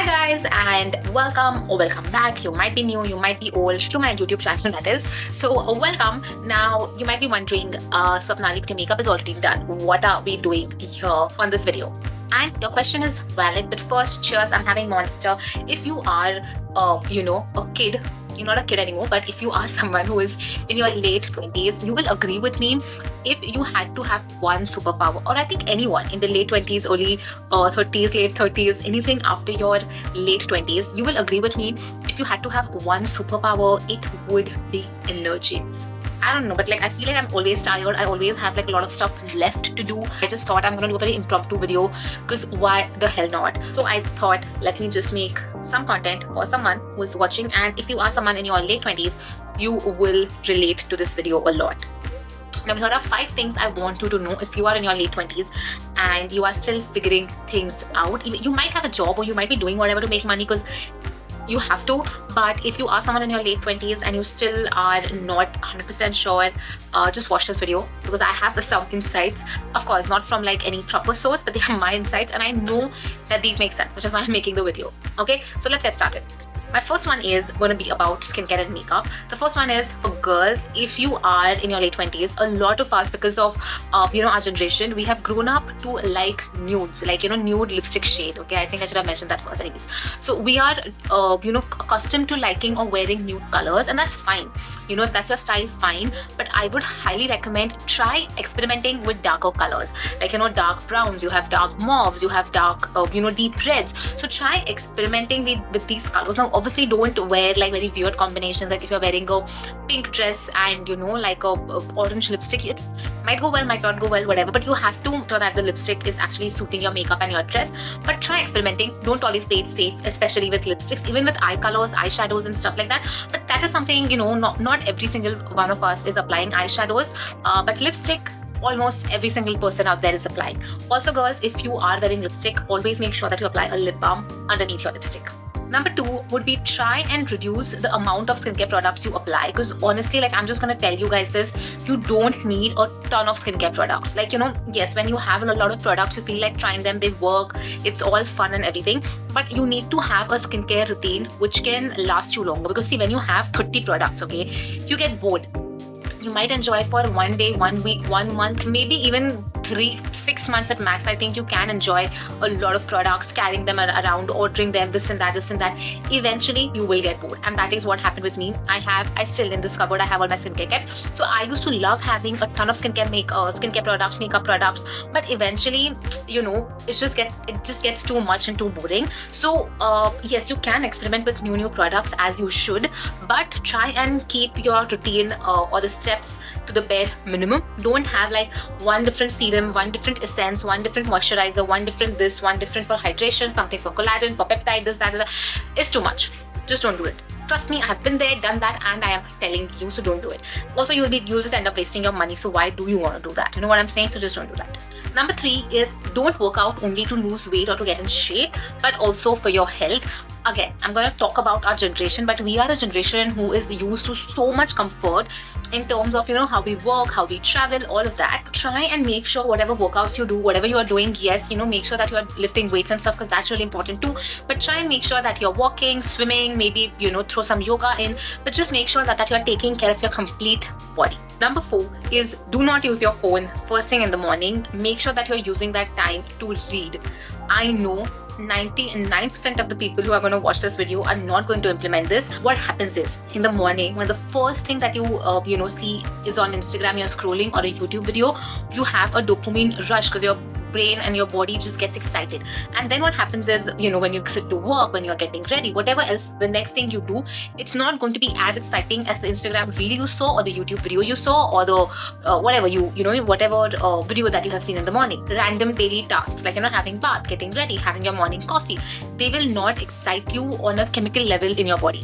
Hi guys, and welcome or welcome back. You might be new, you might be old to my YouTube channel, that is. So welcome. Now you might be wondering, Swapnali, the makeup is already done. What are we doing here on this video? And your question is valid, but first, cheers, I'm having Monster. If you are, a kid, you're not a kid anymore, but if you are someone who is in your late 20s, you will agree with me. If you had to have one superpower, or I think anyone in the late 20s, early 30s, late 30s, anything after your late 20s, you will agree with me. If you had to have one superpower, it would be energy. I don't know, but I feel like I'm always tired. I always have a lot of stuff left to do. I just thought I'm gonna do a very impromptu video because why the hell not? So I thought, let me just make some content for someone who is watching. And if you are someone in your late 20s, you will relate to this video a lot. Now, here are 5 things I want you to know if you are in your late 20s and you are still figuring things out. You might have a job or you might be doing whatever to make money because you have to, but if you are someone in your late 20s and you still are not 100% sure, just watch this video because I have some insights. Of course, not from any proper source, but they are my insights and I know that these make sense, which is why I'm making the video. Okay, so let's get started. My first one is going to be about skincare and makeup. The first one is for girls. If you are in your late 20s, a lot of us, because of our generation, we have grown up to like nudes, nude lipstick shade. Okay, I think I should have mentioned that first anyways. So we are accustomed to liking or wearing nude colors, and that's fine. If that's your style, fine, but I would highly recommend try experimenting with darker colors, dark browns, you have dark mauves, you have dark deep reds. So try experimenting with these colors. Now obviously don't wear very weird combinations, like if you're wearing a pink dress and a orange lipstick, it might go well, might not go well, whatever, but you have to ensure that the lipstick is actually suiting your makeup and your dress. But try experimenting. Don't always play it safe, especially with lipsticks, even with eye colors, eyeshadows and stuff like that. But that is something, not every single one of us is applying eyeshadows, but lipstick almost every single person out there is applying. Also girls, if you are wearing lipstick, always make sure that you apply a lip balm underneath your lipstick. Number 2 would be try and reduce the amount of skincare products you apply, because honestly, I'm just gonna tell you guys this, you don't need a ton of skincare products. Yes, when you have a lot of products, you feel like trying them, they work, it's all fun and everything, but you need to have a skincare routine which can last you longer. Because see, when you have 30 products, okay, you get bored. You might enjoy for 1 day, 1 week, 1 month, maybe even 3-6 months at max. I think you can enjoy a lot of products, carrying them around, ordering them, this and that. Eventually, you will get bored, and that is what happened with me. I still in this cupboard, I have all my skincare kit. So I used to love having a ton of skincare products, makeup products, but eventually, it just gets too much and too boring. So yes, you can experiment with new products as you should, but try and keep your routine or the steps to the bare minimum. Don't have one different serum, one different essence, one different moisturizer, one different this, one different for hydration, something for collagen, for peptide, this, that. It's too much. Just don't do it. Trust me, I've been there, done that, and I am telling you, so don't do it. Also, you'll just end up wasting your money, so why do you want to do that? You know what I'm saying? So just don't do that. Number 3 is don't work out only to lose weight or to get in shape, but also for your health. Again, I'm going to talk about our generation, but we are a generation who is used to so much comfort in terms of, how we work, how we travel, all of that. Try and make sure whatever workouts you do, whatever you are doing, yes, make sure that you are lifting weights and stuff, because that's really important too. But try and make sure that you're walking, swimming, maybe, throw some yoga in, but just make sure that you're taking care of your complete body. Number 4 is do not use your phone first thing in the morning. Make sure that you're using that time to read. I know 99% of the people who are going to watch this video are not going to implement this. What happens is, in the morning, when the first thing that you see is on Instagram, you're scrolling, or a YouTube video, you have a dopamine rush because your brain and your body just gets excited. And then what happens is, when you sit to work, when you're getting ready, whatever else, the next thing you do, it's not going to be as exciting as the Instagram reel you saw, or the YouTube video you saw, or the whatever whatever video that you have seen in the morning. Random daily tasks like having bath, getting ready, having your morning coffee, they will not excite you on a chemical level in your body.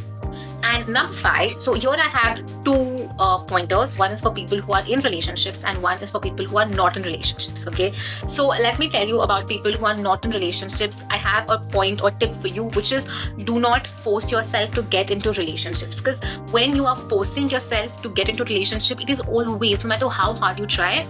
And number 5, so here I have 2 pointers. One is for people who are in relationships and one is for people who are not in relationships. Okay, so let me tell you about people who are not in relationships. I have a point or tip for you, which is do not force yourself to get into relationships, because when you are forcing yourself to get into relationship, it is always, no matter how hard you try,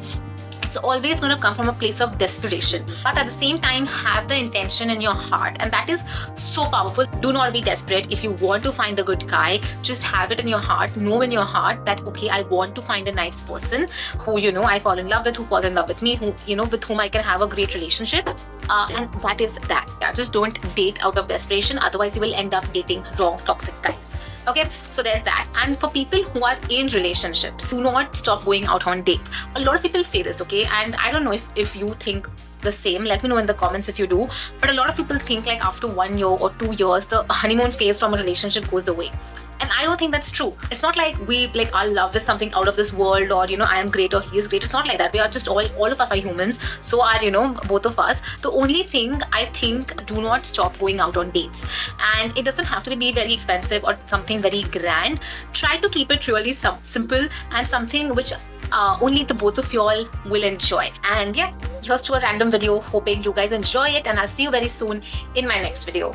it's always going to come from a place of desperation. But at the same time, have the intention in your heart, and that is so powerful. Do not be desperate. If you want to find a good guy, just have it in your heart. Know in your heart that, okay, I want to find a nice person who, I fall in love with, who falls in love with me, who, with whom I can have a great relationship. And that is that. Yeah, just don't date out of desperation. Otherwise, you will end up dating wrong, toxic guys. Okay, so there's that. And for people who are in relationships, do not stop going out on dates. A lot of people say this, okay, and I don't know if you think the same. Let me know in the comments if you do. But a lot of people think like after 1 year or 2 years, the honeymoon phase from a relationship goes away. And I don't think that's true. It's not like our love is something out of this world, or I am great or he is great. It's not like that. We are just all of us are humans. So are both of us. The only thing I think, do not stop going out on dates. And it doesn't have to be very expensive or something very grand. Try to keep it really simple and something which only the both of y'all will enjoy. And yeah, here's to a random video. Hoping you guys enjoy it, and I'll see you very soon in my next video.